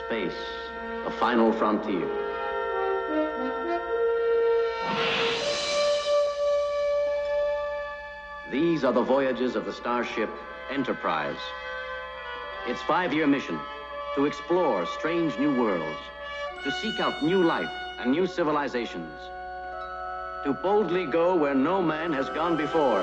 Space, the final frontier. These are the voyages of the starship Enterprise. Its 5-year mission, to explore strange new worlds, to seek out new life and new civilizations, to boldly go where no man has gone before.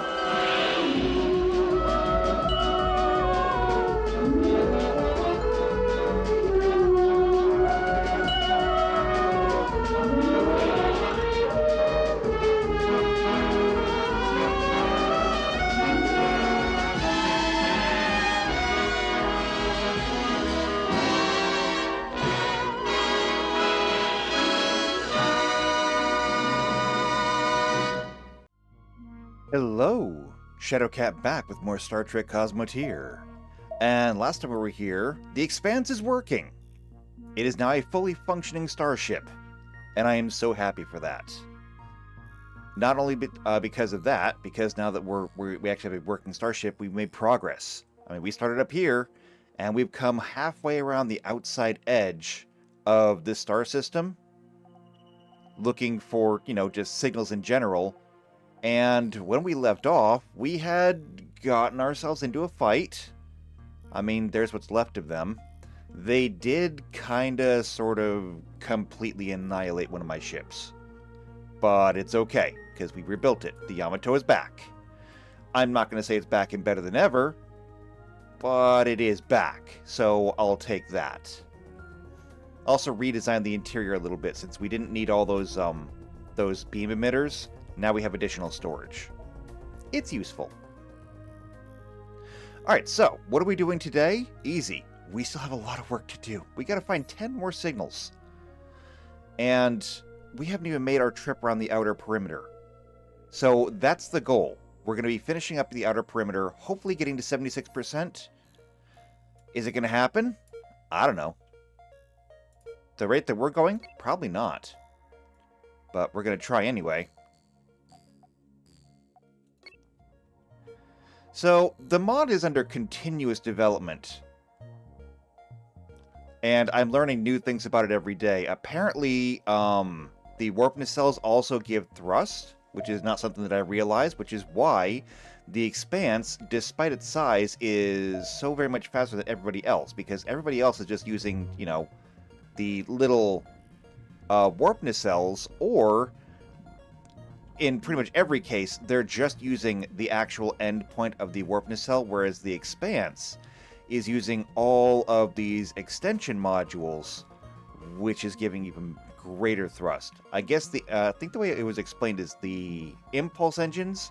Hello, Shadowcat back with more Star Trek Cosmoteer. And last time we were here, the Expanse is working. It is now a fully functioning starship, and I am so happy for that. Not only because of that, because now that we actually have a working starship, we've made progress. I mean, we started up here, and we've come halfway around the outside edge of this star system, looking for, just signals in general. And when we left off, we had gotten ourselves into a fight. I mean, there's what's left of them. They did kinda, sort of, completely annihilate one of my ships. But it's okay, because we rebuilt it. The Yamato is back. I'm not going to say it's back and better than ever, but it is back, so I'll take that. Also redesigned the interior a little bit, since we didn't need all those beam emitters. Now we have additional storage. It's useful. Alright, so, what are we doing today? Easy. We still have a lot of work to do. We gotta find 10 more signals. And we haven't even made our trip around the outer perimeter. So, that's the goal. We're gonna be finishing up the outer perimeter, hopefully getting to 76%. Is it gonna happen? I don't know. The rate that we're going? Probably not. But we're gonna try anyway. So, the mod is under continuous development. And I'm learning new things about it every day. Apparently, the warp nacelles also give thrust, which is not something that I realized, which is why the Expanse, despite its size, is so very much faster than everybody else, because everybody else is just using, the little warp nacelles, or in pretty much every case, they're just using the actual endpoint of the warp nacelle, whereas the Expanse is using all of these extension modules, which is giving even greater thrust. I guess I think the way it was explained is the impulse engines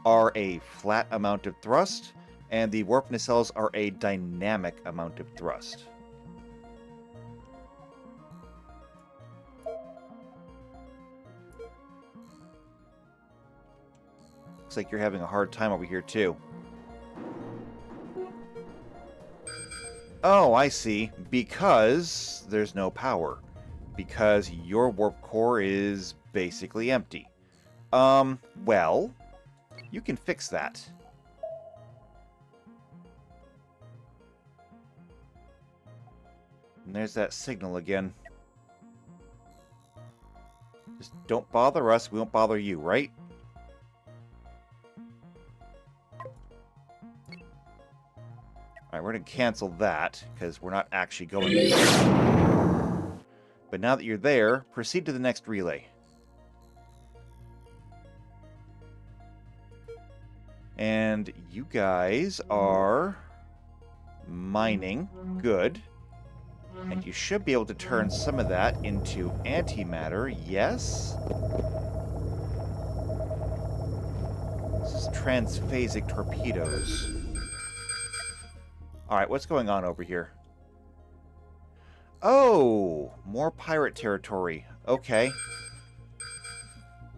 are a flat amount of thrust, and the warp nacelles are a dynamic amount of thrust. Looks like you're having a hard time over here, too. Oh, I see. Because there's no power. Because your warp core is basically empty. Well, you can fix that. And there's that signal again. Just don't bother us, we won't bother you, right? Alright, we're going to cancel that, because we're not actually going there. But now that you're there, proceed to the next relay. And you guys are mining. Good. And you should be able to turn some of that into antimatter. Yes? This is transphasic torpedoes. Alright, what's going on over here? Oh! More pirate territory. Okay.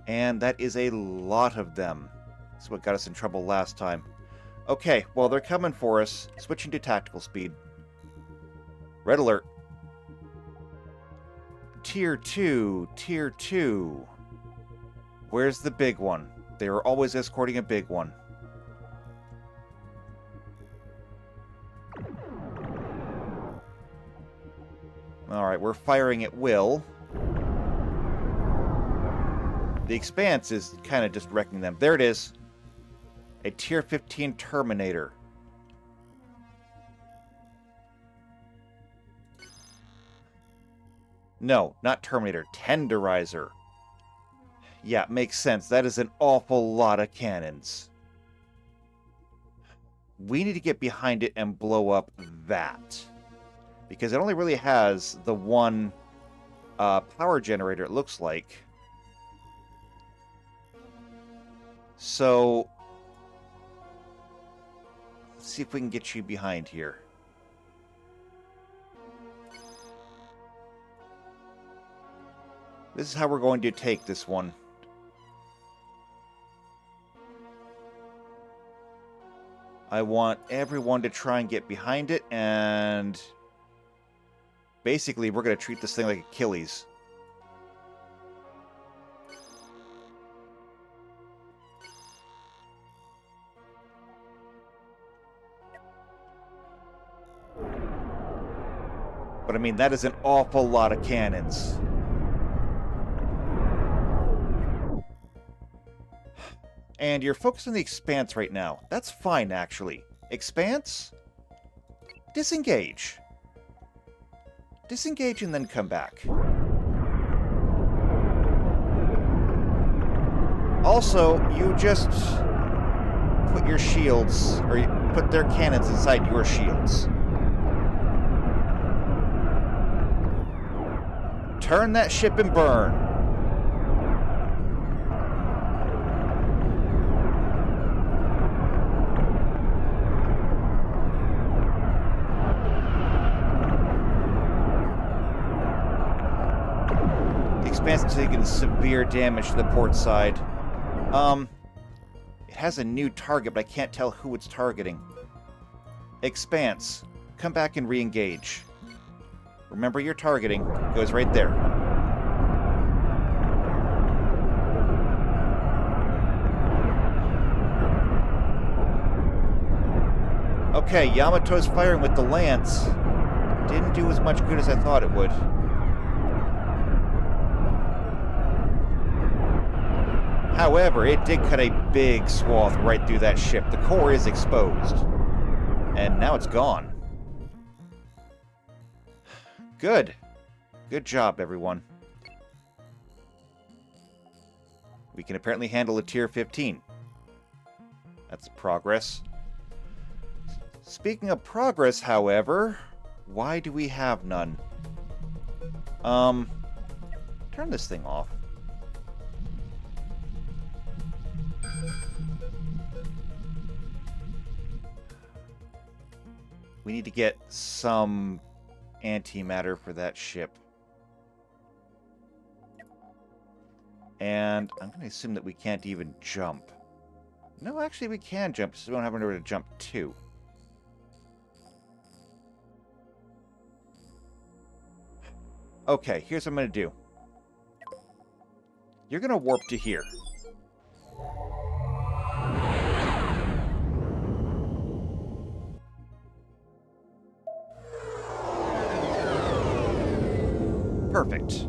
And that is a lot of them. That's what got us in trouble last time. Okay, well, they're coming for us. Switching to tactical speed. Red alert. Tier 2. Tier 2. Where's the big one? They were always escorting a big one. Alright, we're firing at will. The Expanse is kind of just wrecking them. There it is. A Tier 15 Terminator. No, not Terminator. Tenderizer. Yeah, makes sense. That is an awful lot of cannons. We need to get behind it and blow up that. Because it only really has the one power generator, it looks like. So, let's see if we can get you behind here. This is how we're going to take this one. I want everyone to try and get behind it, and basically we're going to treat this thing like Achilles. But I mean, that is an awful lot of cannons. And you're focused on the Expanse right now. That's fine, actually. Expanse? Disengage. Disengage and then come back. Also, you just put your shields, or you put their cannons inside your shields. Turn that ship and burn. Expanse taking severe damage to the port side. It has a new target, but I can't tell who it's targeting. Expanse, come back and re-engage. Remember your targeting goes right there. Okay, Yamato's firing with the lance. Didn't do as much good as I thought it would. However, it did cut a big swath right through that ship. The core is exposed. And now it's gone. Good. Good job, everyone. We can apparently handle a Tier 15. That's progress. Speaking of progress, however, why do we have none? Turn this thing off. We need to get some antimatter for that ship. And I'm going to assume that we can't even jump. No, actually we can jump, so we don't have anywhere to jump to. Okay, here's what I'm going to do. You're going to warp to here. Perfect.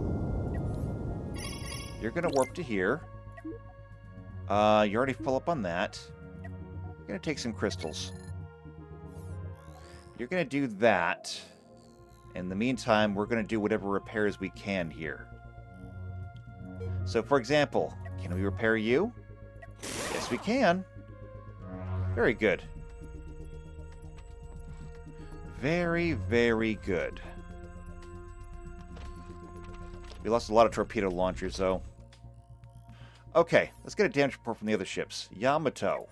You're going to warp to here. You're already full up on that. You're going to take some crystals. You're going to do that. In the meantime, we're going to do whatever repairs we can here. So, for example, can we repair you? Yes, we can. Very good. Very, very good. We lost a lot of torpedo launchers, though. Okay, let's get a damage report from the other ships. Yamato.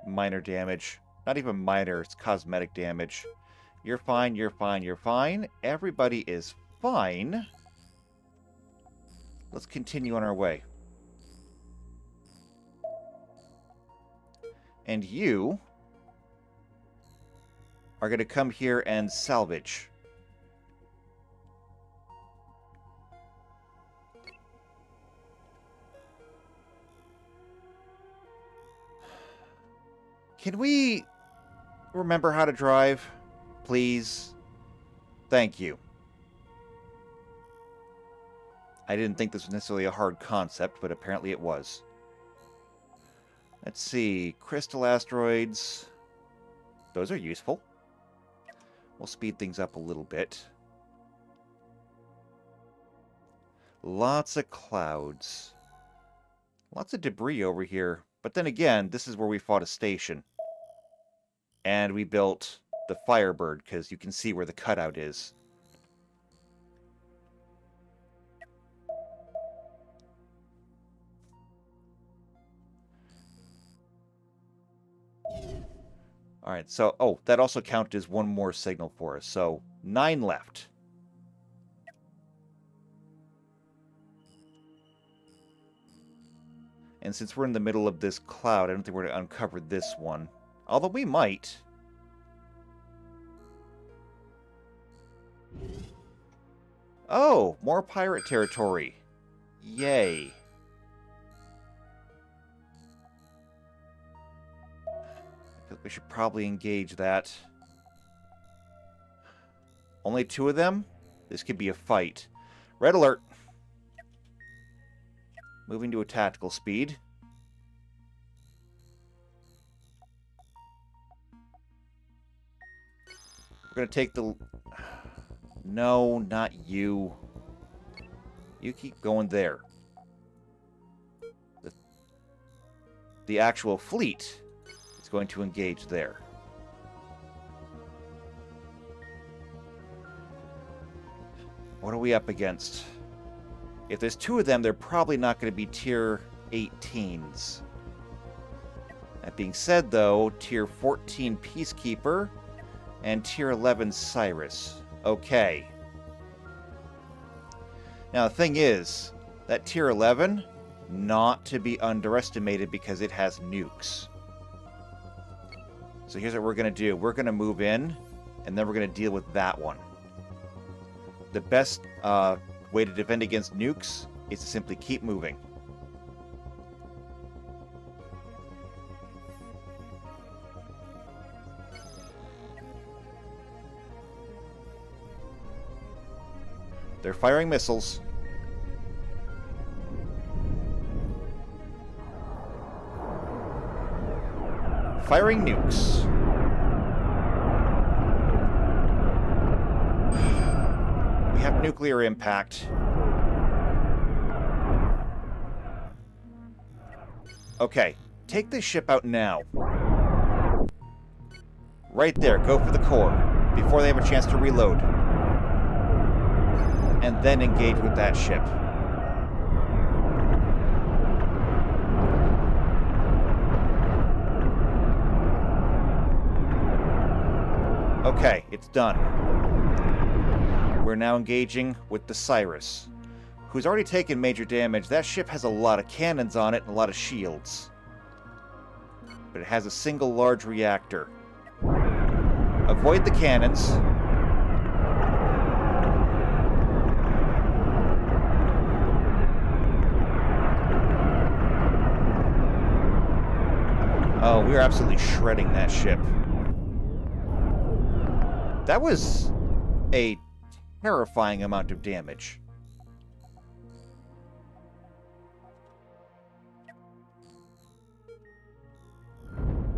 Minor damage. Not even minor, it's cosmetic damage. You're fine, you're fine, you're fine. Everybody is fine. Let's continue on our way. And you are going to come here and salvage. Can we remember how to drive? Please. Thank you. I didn't think this was necessarily a hard concept, but apparently it was. Let's see. Crystal asteroids. Those are useful. We'll speed things up a little bit. Lots of clouds. Lots of debris over here. But then again, this is where we fought a station. And we built the Firebird, because you can see where the cutout is. Alright, so, oh, that also counted as one more signal for us. So, 9 left. And since we're in the middle of this cloud, I don't think we're going to uncover this one. Although we might. Oh, more pirate territory. Yay. We should probably engage that. Only 2 of them? This could be a fight. Red alert. Moving to a tactical speed. We're going to take the... No, not you. You keep going there. The actual fleet is going to engage there. What are we up against? If there's 2 of them, they're probably not going to be tier 18s. That being said, though, tier 14 Peacekeeper and tier 11 Cyrus. Okay. Now, the thing is, that tier 11, not to be underestimated because it has nukes. So here's what we're going to do. We're going to move in, and then we're going to deal with that one. The best way to defend against nukes is to simply keep moving. They're firing missiles. Firing nukes. We have nuclear impact. Okay, take this ship out now. Right there, go for the core, before they have a chance to reload. And then engage with that ship. Okay, it's done. We're now engaging with the Cyrus, who's already taken major damage. That ship has a lot of cannons on it and a lot of shields. But it has a single large reactor. Avoid the cannons. Oh, we are absolutely shredding that ship. That was a terrifying amount of damage.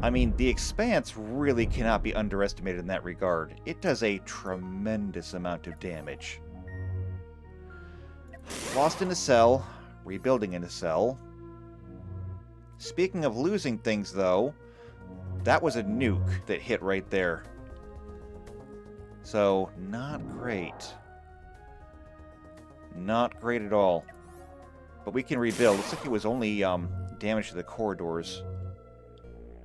I mean, the Expanse really cannot be underestimated in that regard. It does a tremendous amount of damage. Lost in a cell, rebuilding in a cell. Speaking of losing things, though, that was a nuke that hit right there. So, not great. Not great at all. But we can rebuild. Looks like it was only damage to the corridors.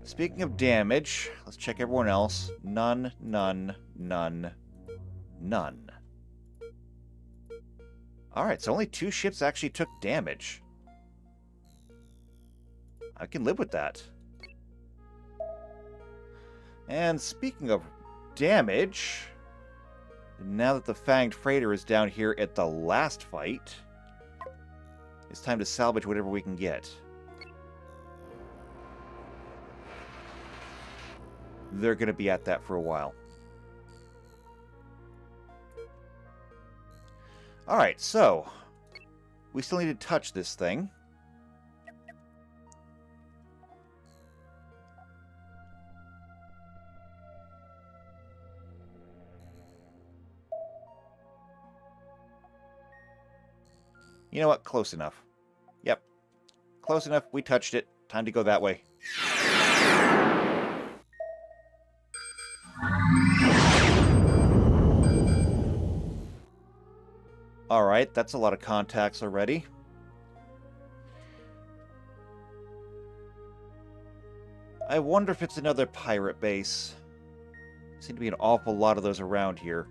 Speaking of damage, let's check everyone else. None, none, none, none. Alright, so only 2 ships actually took damage. I can live with that. And speaking of damage, now that the Fanged Freighter is down here at the last fight, it's time to salvage whatever we can get. They're going to be at that for a while. Alright, so we still need to touch this thing. You know what? Close enough. Yep. Close enough. We touched it. Time to go that way. Alright, that's a lot of contacts already. I wonder if it's another pirate base. There seem to be an awful lot of those around here.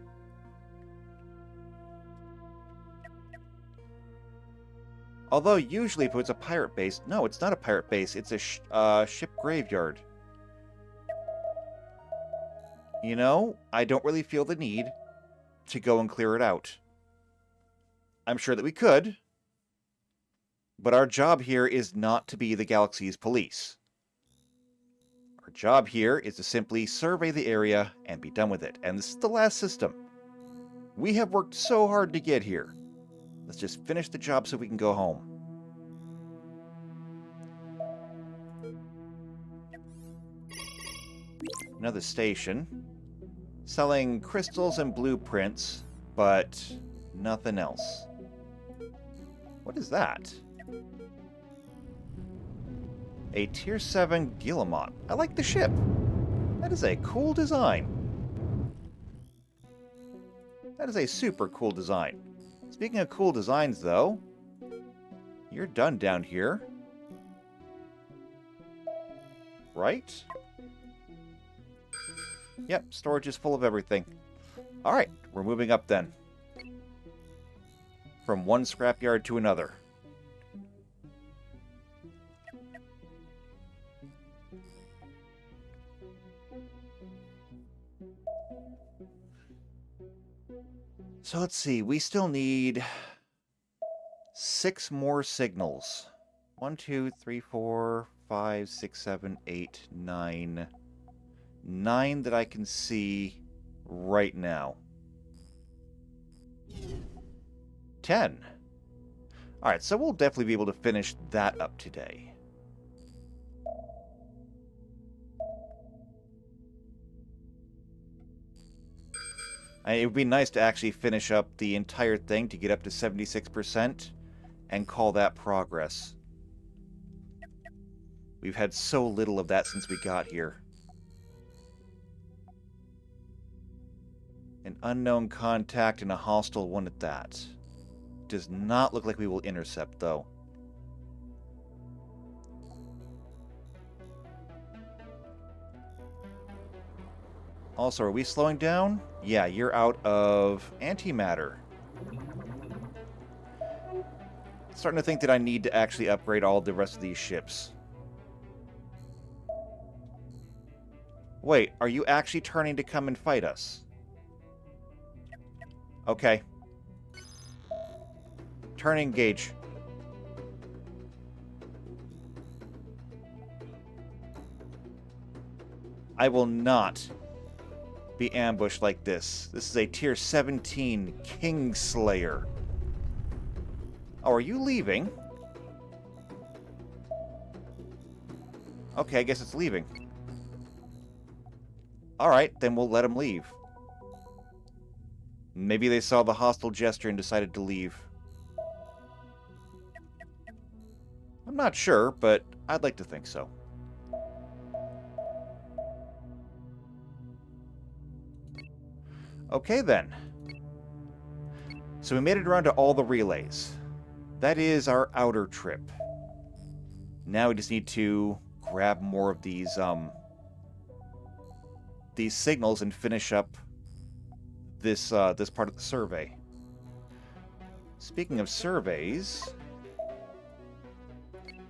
Although, usually if it's a pirate base... No, it's not a pirate base. It's a ship graveyard. You know, I don't really feel the need to go and clear it out. I'm sure that we could. But our job here is not to be the galaxy's police. Our job here is to simply survey the area and be done with it. And this is the last system. We have worked so hard to get here. Let's just finish the job so we can go home. Another station. Selling crystals and blueprints, but nothing else. What is that? A Tier 7 Guillemot. I like the ship. That is a cool design. That is a super cool design. Speaking of cool designs, though, you're done down here. Right? Yep, storage is full of everything. Alright, we're moving up then. From one scrapyard to another. So let's see, we still need 6 more signals. 1, 2, 3, 4, 5, 6, 7, 8, 9. 9 that I can see right now. 10. Alright, so we'll definitely be able to finish that up today. It would be nice to actually finish up the entire thing to get up to 76% and call that progress. We've had so little of that since we got here. An unknown contact and a hostile one at that. Does not look like we will intercept, though. Also, are we slowing down? Yeah, you're out of antimatter. Starting to think that I need to actually upgrade all the rest of these ships. Wait, are you actually turning to come and fight us? Okay. Turn engage. I will not be ambushed like this. This is a Tier 17 Kingslayer. Oh, are you leaving? Okay, I guess it's leaving. Alright, then we'll let him leave. Maybe they saw the hostile gesture and decided to leave. I'm not sure, but I'd like to think so. Okay, then. So we made it around to all the relays. That is our outer trip. Now we just need to grab more of these signals and finish up this this part of the survey. Speaking of surveys,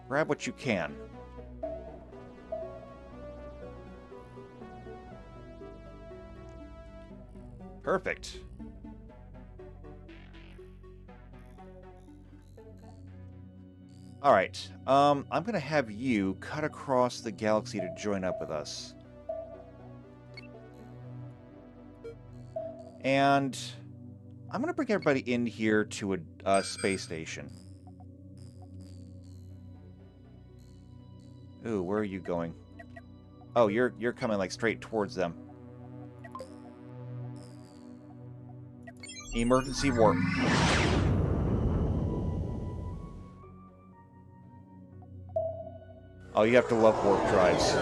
grab what you can. Perfect. Alright, I'm gonna have you cut across the galaxy to join up with us. I'm going to bring everybody in here to a space station. Ooh, where are you going? Oh, you're coming like straight towards them. Emergency warp. Oh, you have to love warp drives.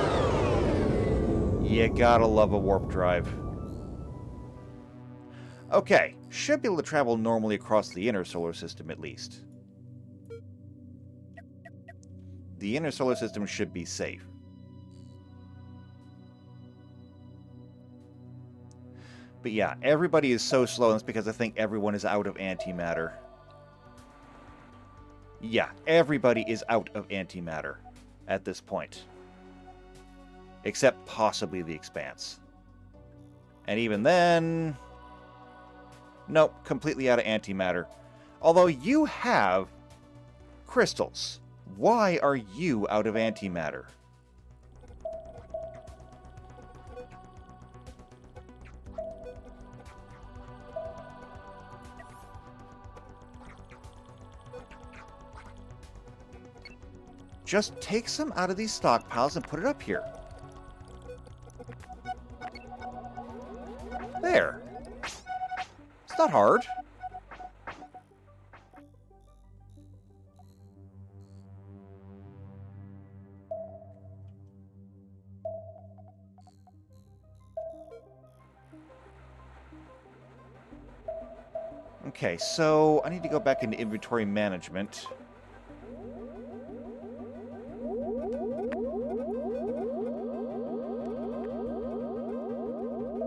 You gotta love a warp drive. Okay, should be able to travel normally across the inner solar system at least. The inner solar system should be safe. But yeah, everybody is so slow, and that's because I think everyone is out of antimatter. Yeah, everybody is out of antimatter at this point. Except possibly the Expanse. And even then... Nope, completely out of antimatter. Although you have crystals. Why are you out of antimatter? Just take some out of these stockpiles and put it up here. There. It's not hard. Okay, so I need to go back into inventory management.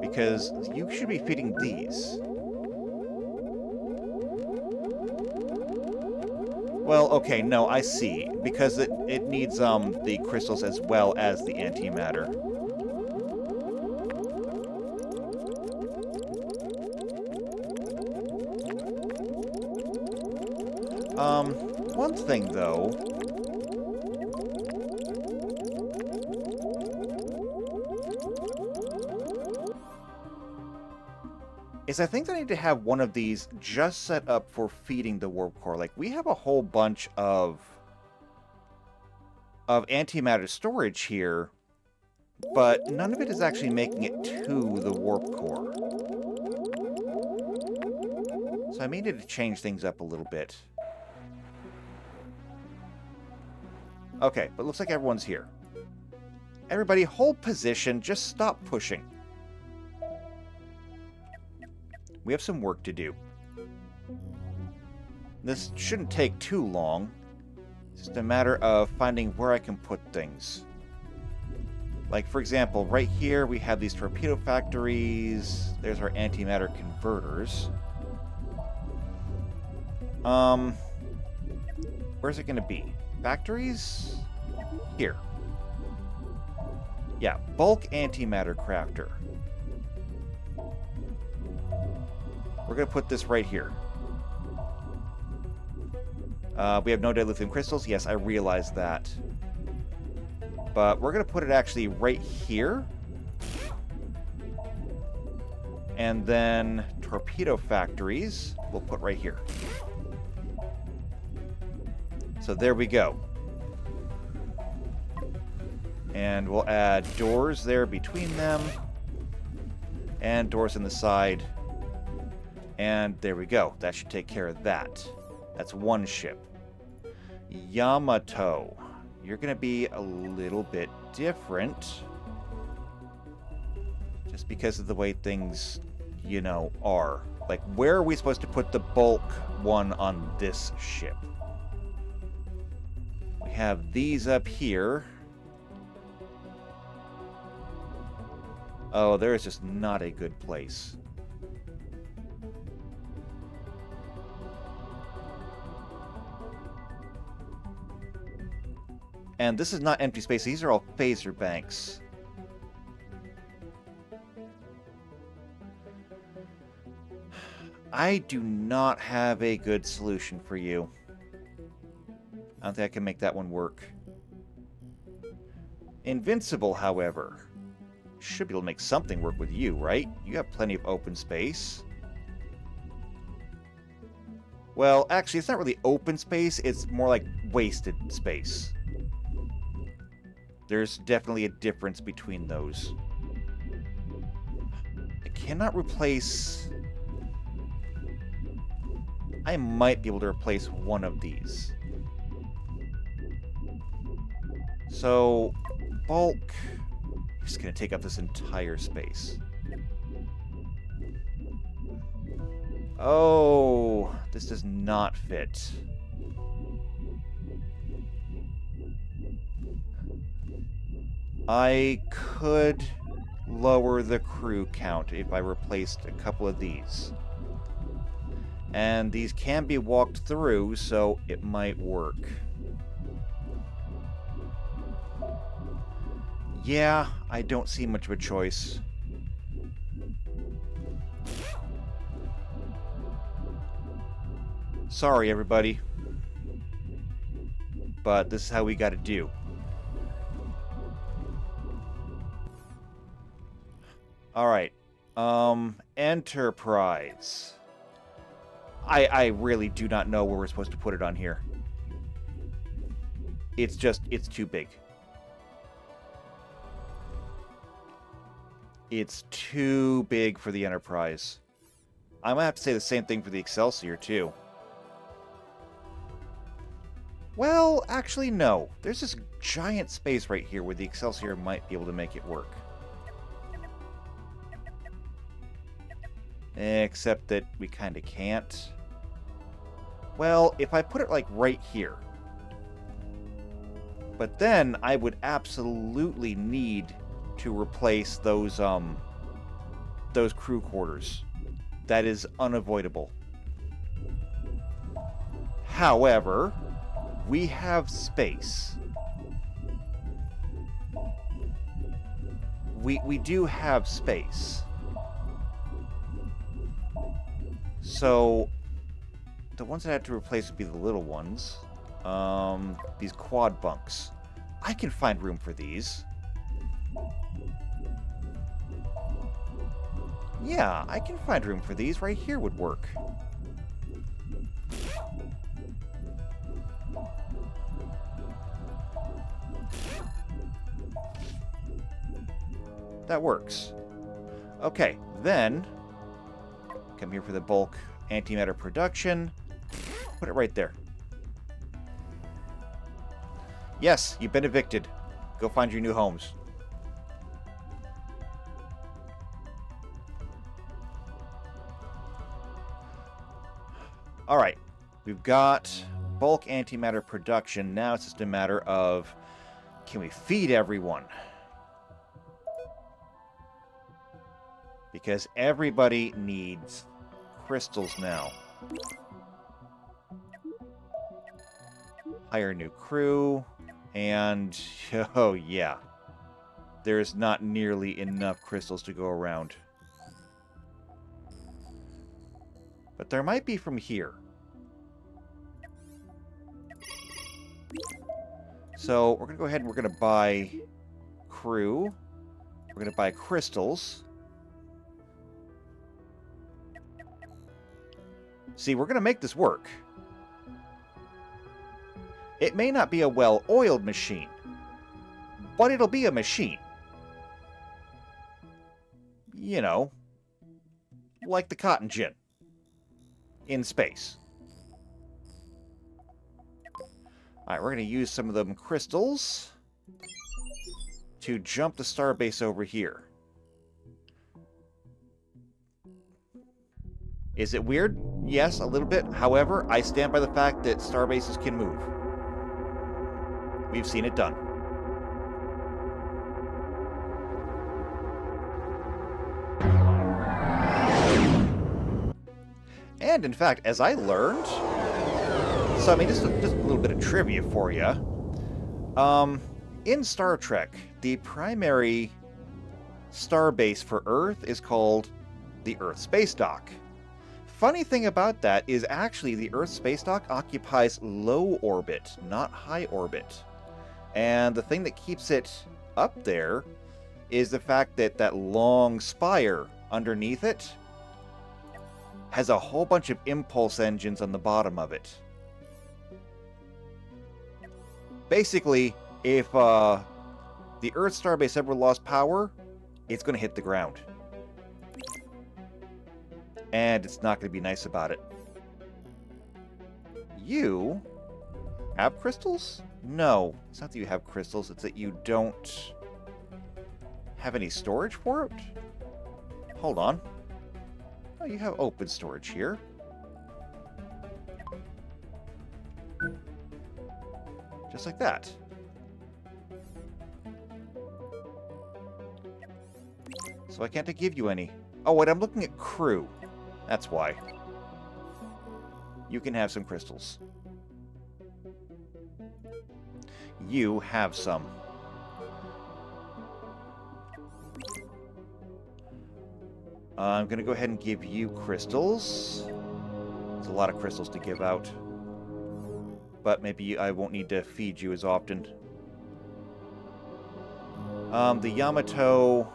Because you should be feeding these. Well, okay, no, I see. Because it needs the crystals as well as the antimatter. One thing though. Is I think I need to have one of these just set up for feeding the warp core. Like, we have a whole bunch of antimatter storage here, but none of it is actually making it to the warp core. So I needed to change things up a little bit. Okay, but looks like everyone's here. Everybody, hold position. Just stop pushing. We have some work to do. This shouldn't take too long. It's just a matter of finding where I can put things. Like, for example, right here we have these torpedo factories. There's our antimatter converters. Where's it going to be? Factories? Here. Yeah, bulk antimatter crafter. We're going to put this right here. We have no dilithium crystals. Yes, I realize that. But we're going to put it actually right here. And then torpedo factories we'll put right here. So there we go. And we'll add doors there between them. And doors in the side. And there we go. That should take care of that. That's one ship. Yamato. You're going to be a little bit different. Just because of the way things, you know, are. Like, where are we supposed to put the bulk one on this ship? We have these up here. Oh, there is just not a good place. And this is not empty space. These are all phaser banks. I do not have a good solution for you. I don't think I can make that one work. Invincible, however, should be able to make something work with you, right? You have plenty of open space. Well, actually, it's not really open space. It's more like wasted space. There's definitely a difference between those. I cannot replace... I might be able to replace one of these. So, bulk... is going to take up this entire space. Oh, this does not fit. I could lower the crew count if I replaced a couple of these. And these can be walked through, so it might work. Yeah, I don't see much of a choice. Sorry, everybody. But this is how we gotta do. Alright. Enterprise. I really do not know where we're supposed to put it on here. It's too big. It's too big for the Enterprise. I might have to say the same thing for the Excelsior, too. Well, actually, no. There's this giant space right here where the Excelsior might be able to make it work. Except that we kind of can't. Well, if I put it, like, right here. But then I would absolutely need to replace those crew quarters. That is unavoidable. However, we have space. We do have space. So, the ones that I have to replace would be the little ones. These quad bunks. I can find room for these. Yeah, I can find room for these. Right here would work. That works. Okay, then come here for the bulk antimatter production. Put it right there. Yes, you've been evicted. Go find your new homes. Alright, we've got bulk antimatter production. Now it's just a matter of, can we feed everyone? Because everybody needs crystals now. Hire new crew. And, oh yeah. There's not nearly enough crystals to go around. But there might be from here. So, we're going to go ahead and we're going to buy crew. We're going to buy crystals. See, we're going to make this work. It may not be a well-oiled machine, but it'll be a machine. You know, like the cotton gin in space. Alright, we're going to use some of them crystals to jump the starbase over here. Is it weird? Yes, a little bit. However, I stand by the fact that starbases can move. We've seen it done. And in fact, as I learned... So, I mean, just a little bit of trivia for you. In Star Trek, the primary starbase for Earth is called the Earth Space Dock. Funny thing about that is actually the Earth Space Dock occupies low orbit, not high orbit. And the thing that keeps it up there is the fact that that long spire underneath it has a whole bunch of impulse engines on the bottom of it. Basically, if the Earth Starbase ever lost power, it's going to hit the ground. And it's not going to be nice about it. You have crystals? No, it's not that you have crystals, it's that you don't have any storage for it? Hold on. Oh, you have open storage here. Just like that. So why can't I give you any? Oh, wait, I'm looking at crew. That's why. You can have some crystals. You have some. I'm going to go ahead and give you crystals. There's a lot of crystals to give out. But maybe I won't need to feed you as often. The Yamato...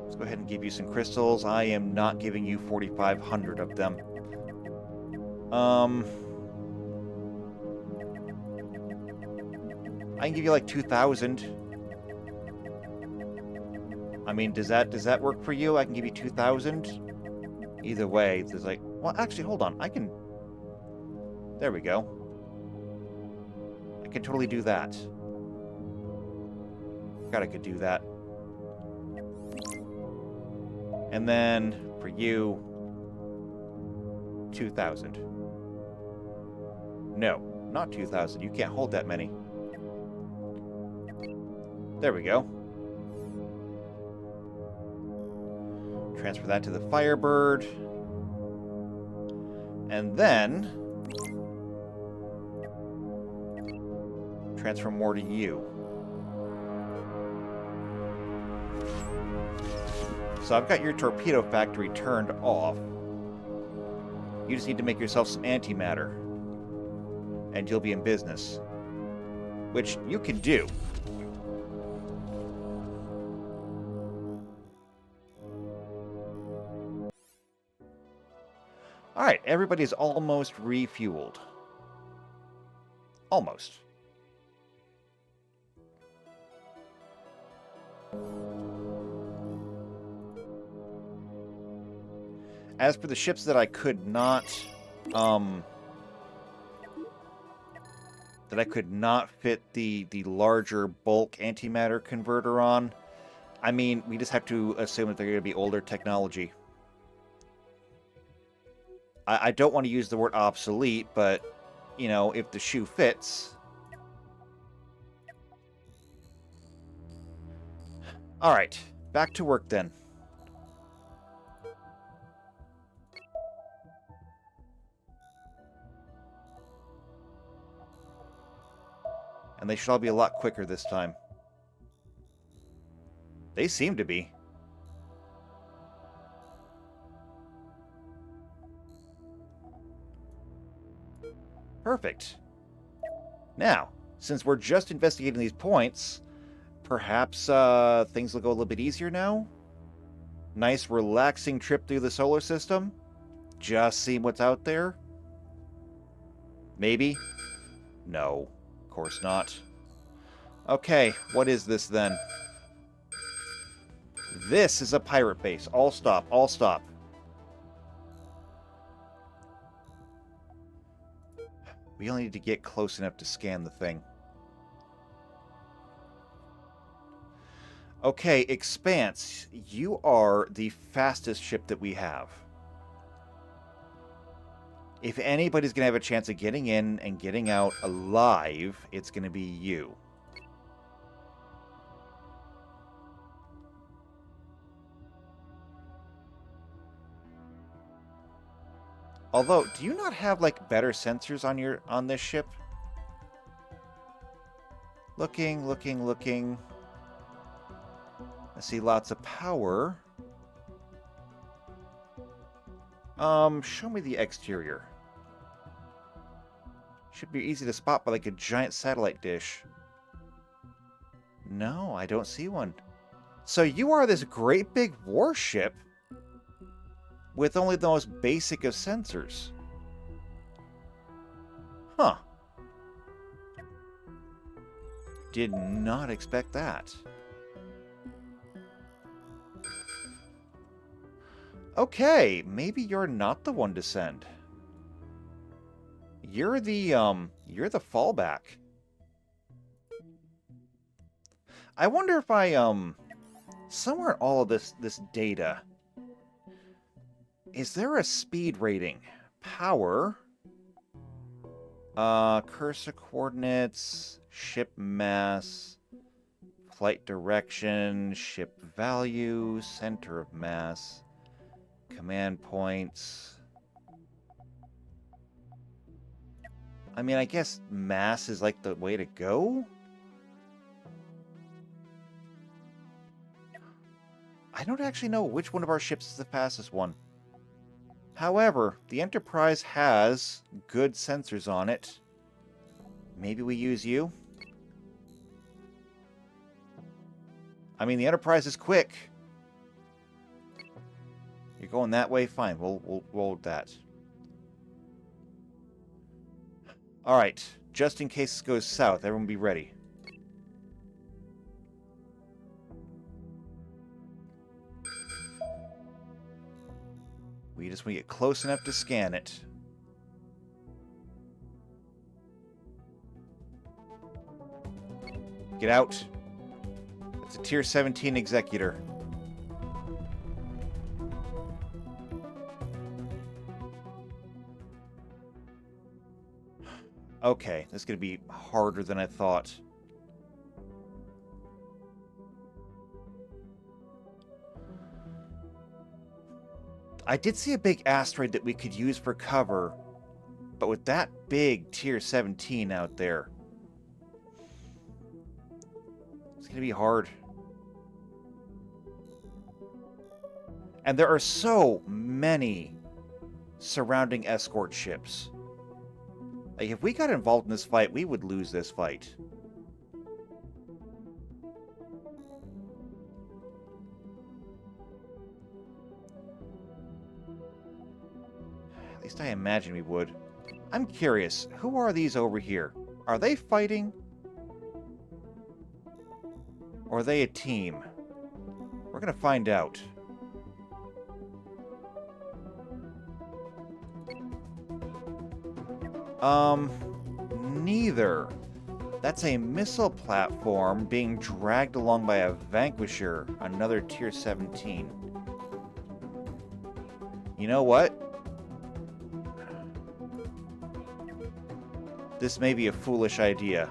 Let's go ahead and give you some crystals. I am not giving you 4,500 of them. I can give you like 2,000. I mean, does that work for you? I can give you 2,000. Either way, there's like, well, actually, hold on. I can. There we go. I can totally do that. God, I could do that. And then for you, 2,000. No, not 2,000. You can't hold that many. There we go. Transfer that to the Firebird. And then transfer more to you. So I've got your torpedo factory turned off. You just need to make yourself some antimatter. And you'll be in business. Which you can do. Alright, everybody's almost refueled. Almost. As for the ships that I could not, fit the larger bulk antimatter converter on, I mean, we just have to assume that they're going to be older technology. I don't want to use the word obsolete, but, you know, if the shoe fits. Alright, back to work then. And they should all be a lot quicker this time. They seem to be. Perfect. Now, since we're just investigating these points, perhaps things will go a little bit easier now? Nice, relaxing trip through the solar system? Just seeing what's out there? Maybe? No. Of course not. Okay, what is this then? This is a pirate base. All stop, all stop. We only need to get close enough to scan the thing. Okay, Expanse, you are the fastest ship that we have. If anybody's going to have a chance of getting in and getting out alive, it's going to be you. Although, do you not have like better sensors on this ship? Looking. I see lots of power. Show me the exterior. Should be easy to spot by like a giant satellite dish. No, I don't see one. So you are this great big warship with only the most basic of sensors. Huh. Did not expect that. Okay, maybe you're not the one to send. You're the fallback. I wonder if I, somewhere in all of this data, is there a speed rating? Power, cursor coordinates, ship mass, flight direction, ship value, center of mass, command points. I mean, I guess mass is like the way to go? I don't actually know which one of our ships is the fastest one. However, the Enterprise has good sensors on it. Maybe we use you? I mean, the Enterprise is quick. You're going that way? Fine, we'll roll with that. Alright, just in case this goes south, everyone be ready. We just want to get close enough to scan it. Get out. It's a Tier 17 Executor. Okay, this is going to be harder than I thought. I did see a big asteroid that we could use for cover, but with that big Tier 17 out there, it's going to be hard. And there are so many surrounding escort ships. Like, if we got involved in this fight, we would lose this fight. At least I imagine we would. I'm curious, who are these over here? Are they fighting? Or are they a team? We're gonna find out. Neither. That's a missile platform being dragged along by a Vanquisher, another Tier 17. You know what? This may be a foolish idea.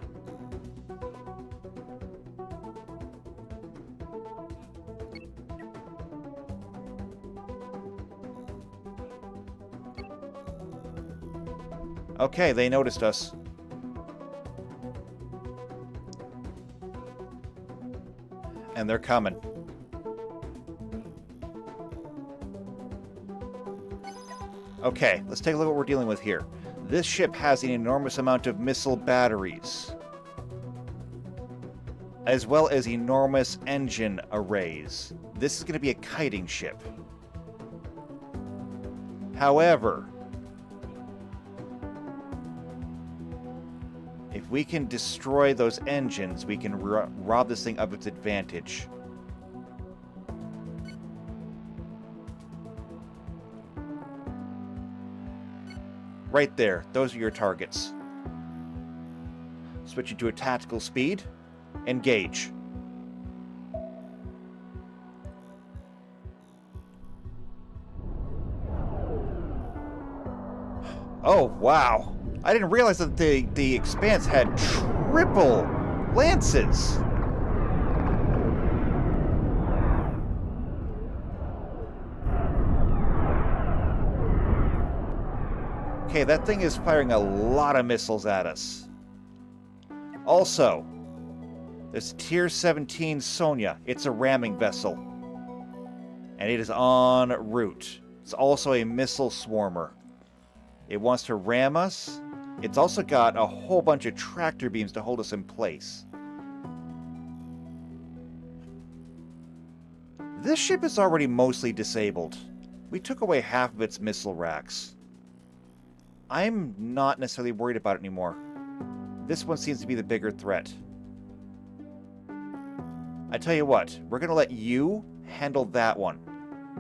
Okay, they noticed us. And they're coming. Okay, let's take a look at what we're dealing with here. This ship has an enormous amount of missile batteries, as well as enormous engine arrays. This is going to be a kiting ship. However, if we can destroy those engines, we can rob this thing of its advantage. Right there, those are your targets. Switching to a tactical speed. Engage. Oh, wow. I didn't realize that the Expanse had triple lances. Okay, that thing is firing a lot of missiles at us. Also, this Tier 17 Sonia, it's a ramming vessel. And it is en route. It's also a missile swarmer. It wants to ram us It's also got a whole bunch of tractor beams to hold us in place. This ship is already mostly disabled. We took away half of its missile racks. I'm not necessarily worried about it anymore. This one seems to be the bigger threat. I tell you what, we're going to let you handle that one.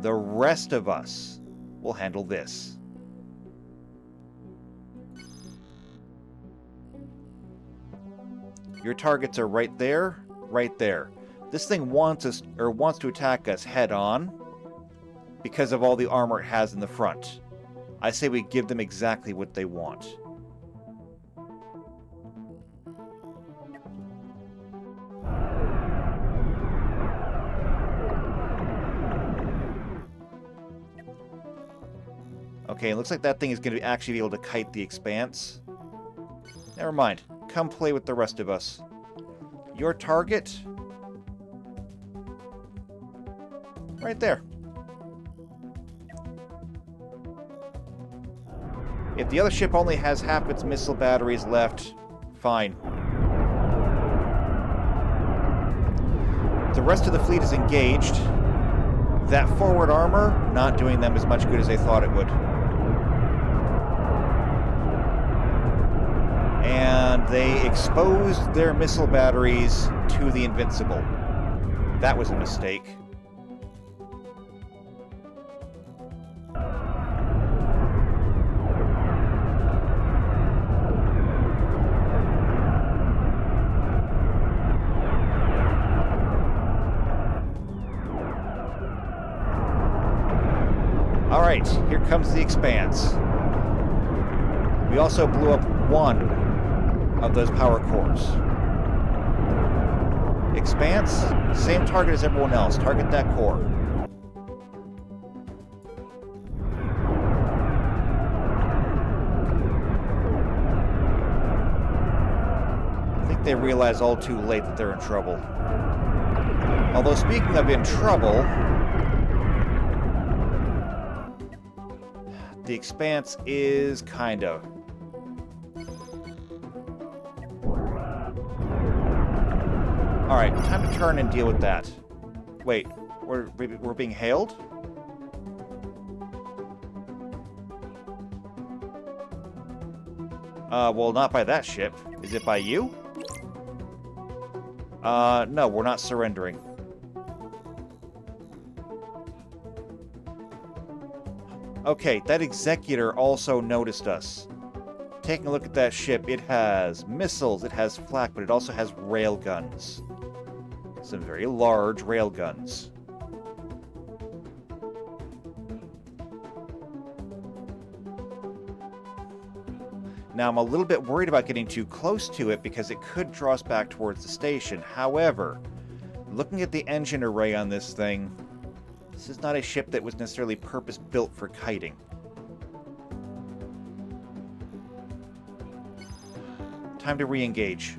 The rest of us will handle this. Your targets are right there, right there. This thing wants to attack us head on because of all the armor it has in the front. I say we give them exactly what they want. Okay, it looks like that thing is going to actually be able to kite the Expanse. Never mind. Come play with the rest of us. Your target... right there. If the other ship only has half its missile batteries left, fine. The rest of the fleet is engaged. That forward armor, not doing them as much good as they thought it would. And they exposed their missile batteries to the Invincible. That was a mistake. Alright, here comes the Expanse. We also blew up one of those power cores. Expanse, same target as everyone else. Target that core. I think they realize all too late that they're in trouble. Although, speaking of in trouble, the Expanse is kind of. Alright, time to turn and deal with that. Wait, we're being hailed? Well, not by that ship. Is it by you? No, we're not surrendering. Okay, that Executor also noticed us. Taking a look at that ship, it has missiles, it has flak, but it also has railguns. Some very large railguns. Now, I'm a little bit worried about getting too close to it because it could draw us back towards the station. However, looking at the engine array on this thing, this is not a ship that was necessarily purpose-built for kiting. Time to re-engage.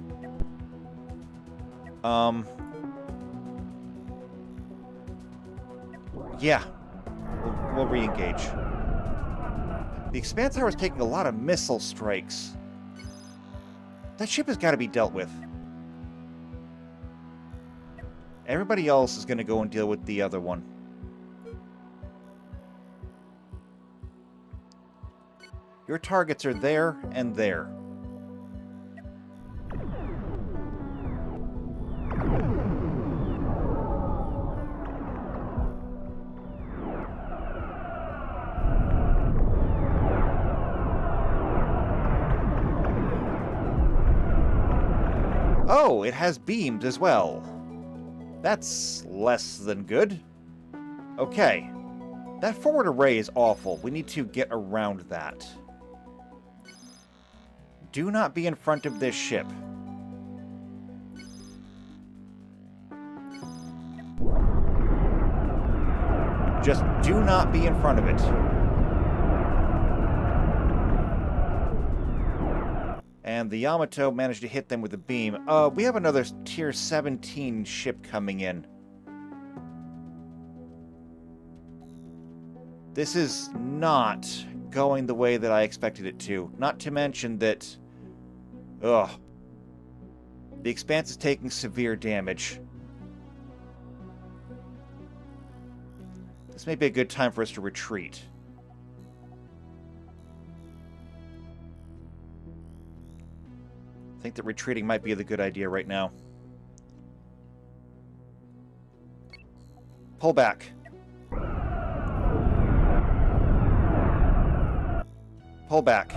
Yeah. We'll re-engage. The Expanse Tower is taking a lot of missile strikes. That ship has got to be dealt with. Everybody else is going to go and deal with the other one. Your targets are there and there. Oh, it has beams as well. That's less than good. Okay. That forward array is awful. We need to get around that. Do not be in front of this ship. Just do not be in front of it. And the Yamato managed to hit them with a beam. We have another Tier 17 ship coming in. This is not going the way that I expected it to. Not to mention that... Ugh. The Expanse is taking severe damage. This may be a good time for us to retreat. I think that retreating might be the good idea right now. Pull back. Pull back.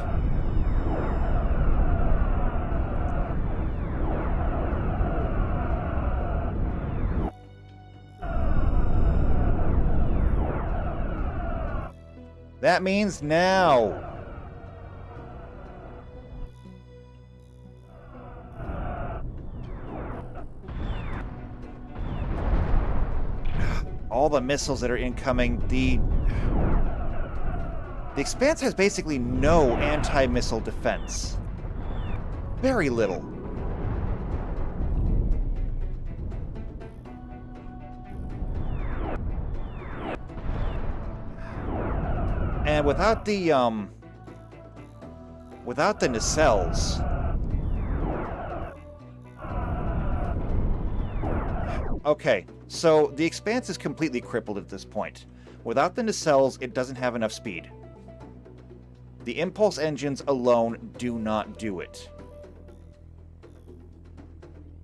That means now. All the missiles that are incoming, the Expanse has basically no anti-missile defense. Very little. And without the nacelles, okay, so the Expanse is completely crippled at this point. Without the nacelles, it doesn't have enough speed. The impulse engines alone do not do it.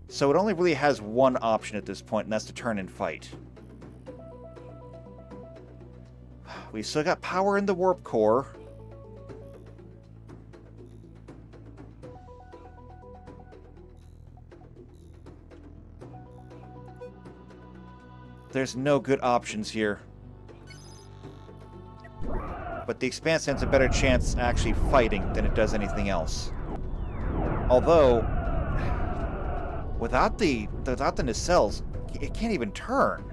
So it only really has one option at this point, and that's to turn and fight. We've still got power in the warp core. There's no good options here. But the Expanse stands a better chance actually fighting than it does anything else. Although, without the nacelles, it can't even turn.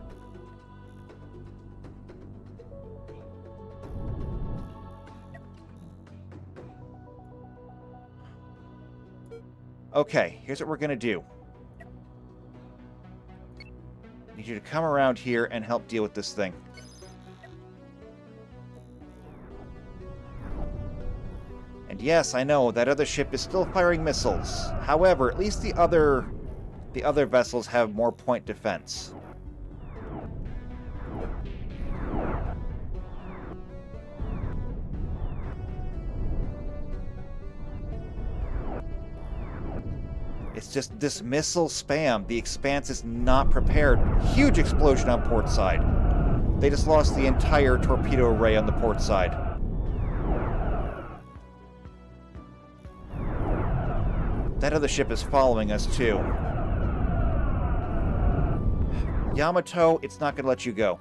Okay, here's what we're gonna do. I need you to come around here and help deal with this thing. And yes, I know, that other ship is still firing missiles. However, at least the other vessels have more point defense. It's just this missile spam. The Expanse is not prepared. Huge explosion on port side. They just lost the entire torpedo array on the port side. That other ship is following us, too. Yamato, it's not going to let you go.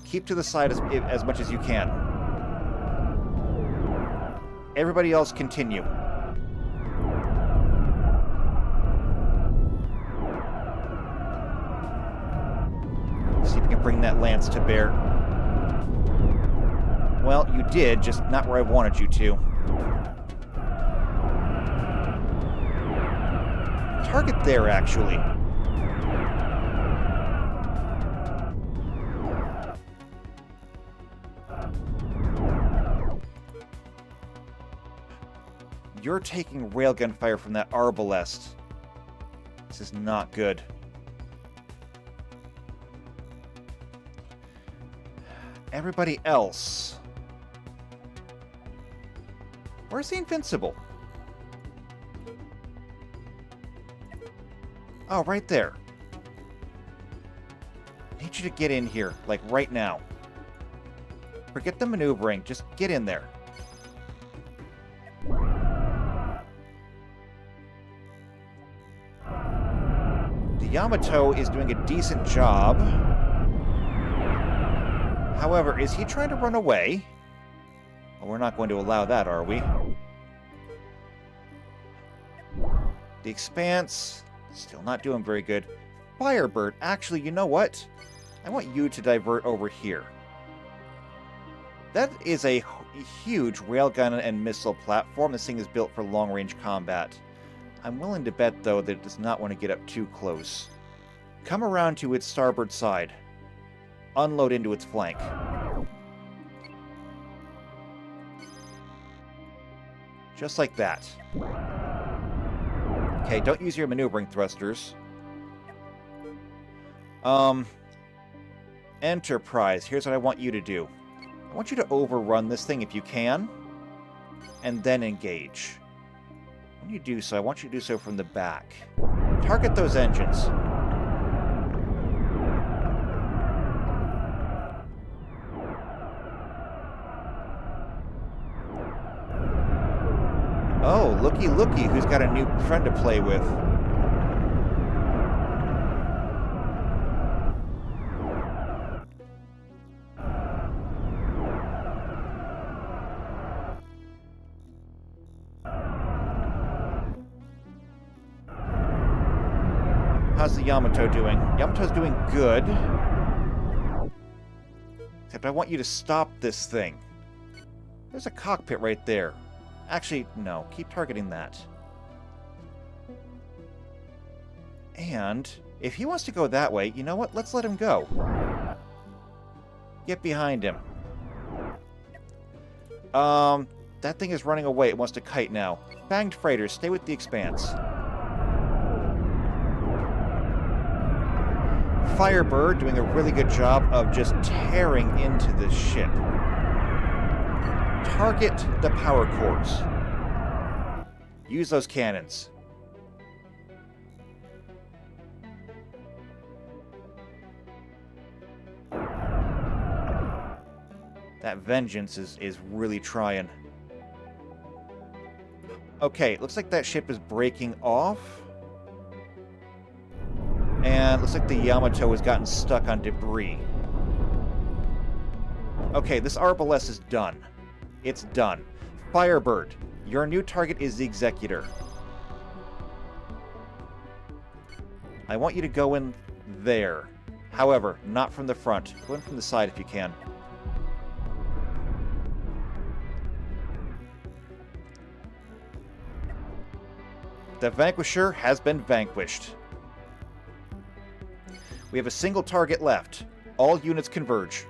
Keep to the side as much as you can. Everybody else continue. See if you can bring that lance to bear. Well, you did, just not where I wanted you to. Target there, actually. You're taking railgun fire from that arbalest. This is not good. Everybody else. Where's the Invincible? Oh, right there. I need you to get in here, like right now. Forget the maneuvering, just get in there. The Yamato is doing a decent job. However, is he trying to run away? Well, we're not going to allow that, are we? The Expanse, still not doing very good. Firebird, actually, you know what? I want you to divert over here. That is a huge railgun and missile platform. This thing is built for long-range combat. I'm willing to bet, though, that it does not want to get up too close. Come around to its starboard side. unload into its flank. Just like that. Okay, don't use your maneuvering thrusters. Enterprise, here's what I want you to do. I want you to overrun this thing if you can, and then engage. When you do so, I want you to do so from the back. Target those engines. Oh, looky looky, who's got a new friend to play with. How's the Yamato doing? Yamato's doing good. Except I want you to stop this thing. There's a cockpit right there. Actually, no. Keep targeting that. And if he wants to go that way, you know what? Let's let him go. Get behind him. That thing is running away. It wants to kite now. Fanged freighters, stay with the Expanse. Firebird doing a really good job of just tearing into this ship. Target the power cores. Use those cannons. That Vengeance is really trying. Okay, looks like that ship is breaking off. And looks like the Yamato has gotten stuck on debris. Okay, this RBLS is done. It's done. Firebird, your new target is the Executor. I want you to go in there. However, not from the front. Go in from the side if you can. The Vanquisher has been vanquished. We have a single target left. All units converge.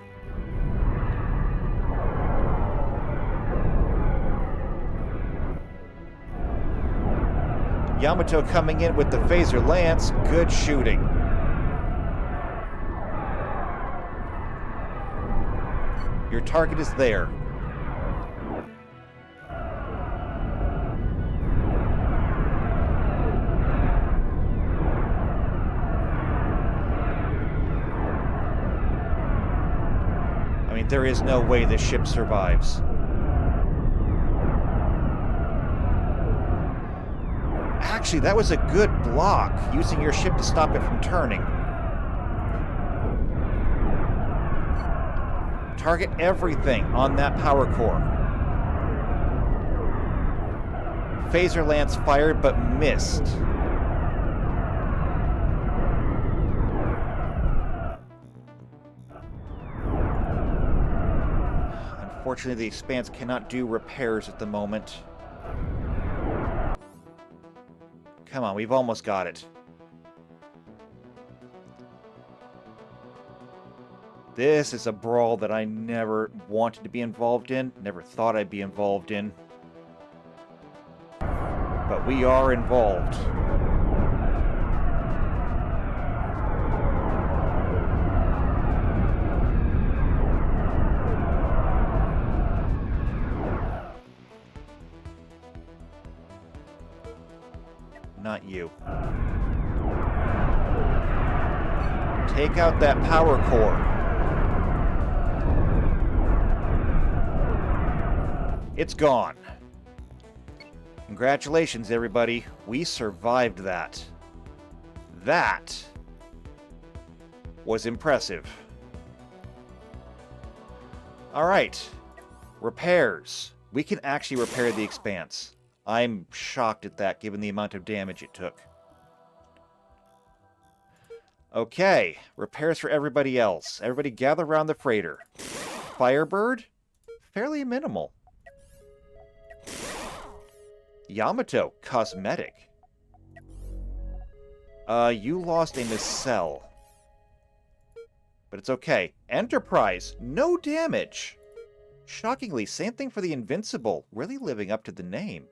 Yamato coming in with the phaser lance. Good shooting. Your target is there. There is no way this ship survives. Actually, that was a good block, using your ship to stop it from turning. Target everything on that power core. Phaser lance fired, but missed. Unfortunately, the Expanse cannot do repairs at the moment. Come on, we've almost got it. This is a brawl that I never wanted to be involved in, never thought I'd be involved in. But we are involved. Not you. Take out that power core. It's gone. Congratulations, everybody. We survived that. That was impressive. All right. Repairs. We can actually repair the Expanse. I'm shocked at that, given the amount of damage it took. Okay, repairs for everybody else. Everybody gather around the freighter. Firebird? Fairly minimal. Yamato, cosmetic. You lost a nacelle. But it's okay. Enterprise, no damage. Shockingly, same thing for the Invincible. Really living up to the name.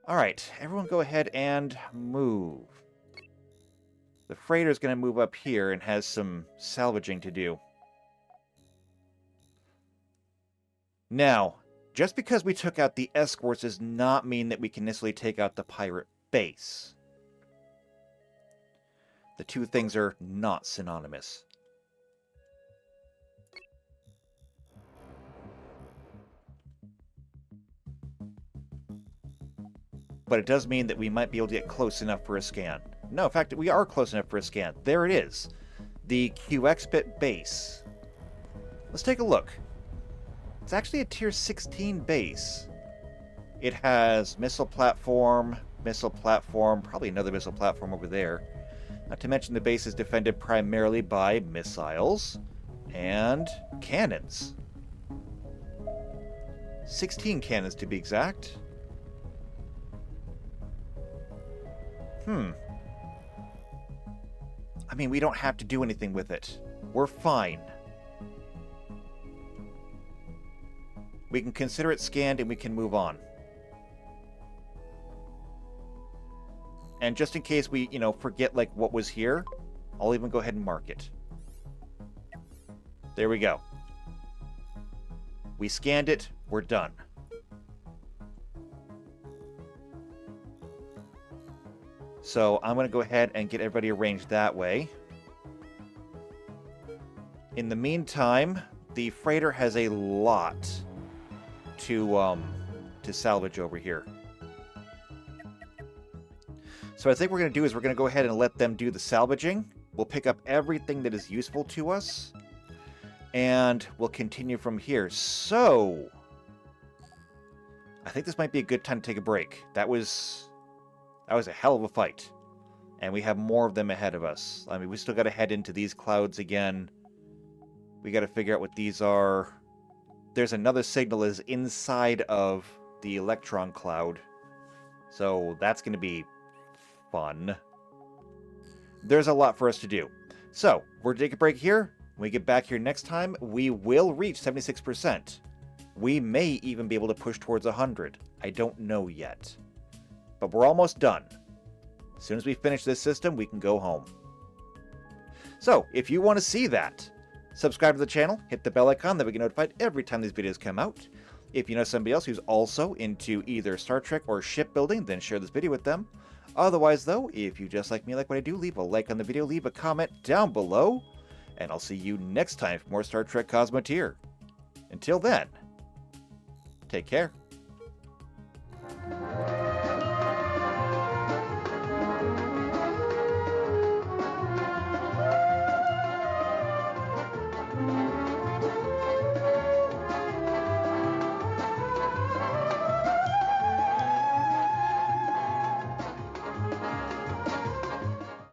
Alright, everyone go ahead and move. The freighter's going to move up here and has some salvaging to do. Now, just because we took out the escorts does not mean that we can necessarily take out the pirate base. The two things are not synonymous. But it does mean that we might be able to get close enough for a scan. No, in fact, we are close enough for a scan. There it is. The QX-bit base. Let's take a look. It's actually a tier 16 base. It has missile platform, probably another missile platform over there. Not to mention the base is defended primarily by missiles and cannons. 16 cannons to be exact. I mean, we don't have to do anything with it. We're fine. We can consider it scanned and we can move on. And just in case we, forget like what was here, I'll even go ahead and mark it. There we go. We scanned it, we're done. So I'm going to go ahead and get everybody arranged that way. In the meantime, the freighter has a lot to salvage over here. So what I think we're going to do is we're going to go ahead and let them do the salvaging. We'll pick up everything that is useful to us. And we'll continue from here. So I think this might be a good time to take a break. That was a hell of a fight. And we have more of them ahead of us. I mean, we still got to head into these clouds again. We got to figure out what these are. There's another signal that is inside of the electron cloud. So that's going to be fun. There's a lot for us to do. So, we're going to take a break here. When we get back here next time, we will reach 76%. We may even be able to push towards 100. I don't know yet. But we're almost done. As soon as we finish this system, we can go home. So, if you want to see that, subscribe to the channel, hit the bell icon, that we get notified every time these videos come out. If you know somebody else who's also into either Star Trek or shipbuilding, then share this video with them. Otherwise, though, if you just like me, like what I do, leave a like on the video, leave a comment down below, and I'll see you next time for more Star Trek Cosmoteer. Until then, take care.